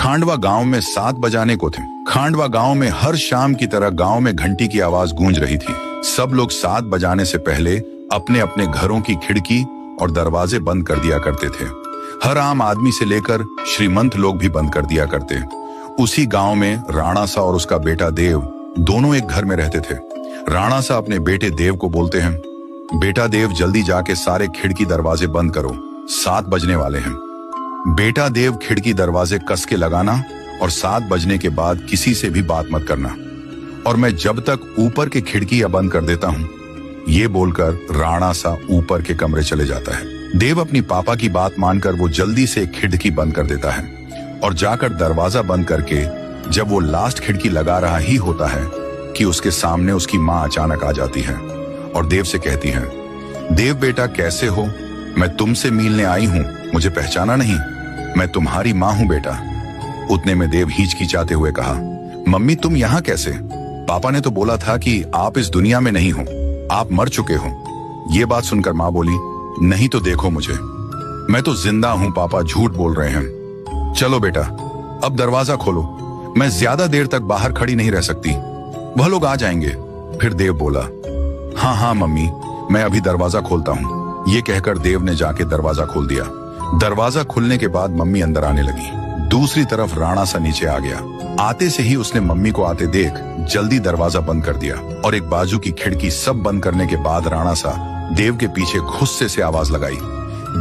खांडवा गांव में 7 बजाने को थे। खांडवा गांव में हर शाम की तरह गांव में घंटी की आवाज गूंज रही थी। सब लोग 7 बजाने से पहले अपने अपने घरों की खिड़की और दरवाजे बंद कर दिया करते थे। हर आम आदमी से लेकर श्रीमंत लोग भी बंद कर दिया करते। उसी गांव में राणा सा और उसका बेटा देव दोनों एक घर में रहते थे। राणा सा अपने बेटे देव को बोलते हैं, बेटा देव जल्दी जाके सारे खिड़की दरवाजे बंद करो, 7 बजने वाले हैं। बेटा देव खिड़की दरवाजे कस के लगाना और 7 बजने के बाद किसी से भी बात मत करना, और मैं जब तक ऊपर की खिड़कियां बंद कर देता हूं, ये बोलकर राणा सा ऊपर के कमरे चले जाता है। देव अपनी पापा की बात मानकर वो जल्दी से खिड़की बंद कर देता है और जाकर दरवाजा बंद करके जब वो लास्ट खिड़की लगा रहा ही होता है कि उसके सामने उसकी माँ अचानक आ जाती है और देव से कहती है, देव बेटा कैसे हो, मैं तुमसे मिलने आई हूं, मुझे पहचाना नहीं? मैं तुम्हारी माँ हूं बेटा। उतने में देव हिचकिचाते हुए कहा, मम्मी तुम यहाँ कैसे? पापा ने तो बोला था कि आप इस दुनिया में नहीं हो, आप मर चुके हो। ये बात सुनकर माँ बोली, नहीं तो देखो मुझे, मैं तो जिंदा हूं, पापा झूठ बोल रहे हैं। चलो बेटा अब दरवाजा खोलो, मैं ज्यादा देर तक बाहर खड़ी नहीं रह सकती, वह लोग आ जाएंगे। फिर देव बोला, हाँ हाँ मम्मी, मैं अभी दरवाजा खोलता हूँ। ये कहकर देव ने जाके दरवाजा खोल दिया। दरवाजा खुलने के बाद मम्मी अंदर आने लगी। दूसरी तरफ राणा सा नीचे आ गया। आते से ही उसने मम्मी को आते देख जल्दी दरवाजा बंद कर दिया और एक बाजू की खिड़की सब बंद करने के बाद राणा सा देव के पीछे गुस्से से आवाज लगाई।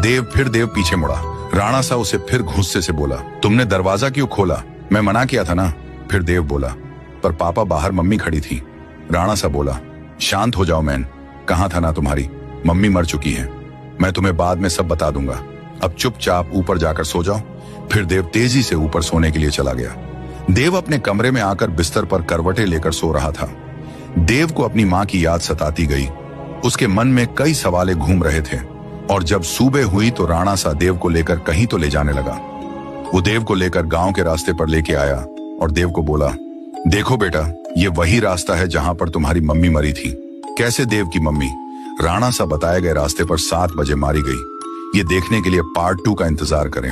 देव पीछे मुड़ा। राणा सा उसे फिर गुस्से से बोला, तुमने दरवाजा क्यों खोला? मैं मना किया था ना। फिर देव बोला, पर पापा बाहर मम्मी खड़ी थी। राणा सा बोला, शांत हो जाओ मैन, कहाँ था ना तुम्हारी मम्मी मर चुकी है, मैं तुम्हें बाद में सब बता दूंगा, अब चुपचाप ऊपर जाकर सो जाओ। फिर देव तेजी से ऊपर सोने के लिए चला गया। देव अपने कमरे में आकर बिस्तर पर करवटें लेकर सो रहा था। देव को अपनी माँ की याद सताती गई। उसके मन में कई सवाल घूम रहे थे और जब सुबह हुई तो राणा सा देव को लेकर कहीं तो ले जाने लगा। वो देव को लेकर गांव के रास्ते पर लेके आया और देव को बोला, देखो बेटा, ये वही रास्ता है जहां पर तुम्हारी मम्मी मरी थी। कैसे देव की मम्मी? राणा सा बताए गए रास्ते पर 7 बजे मारी गई। ये देखने के लिए पार्ट 2 का इंतजार करें।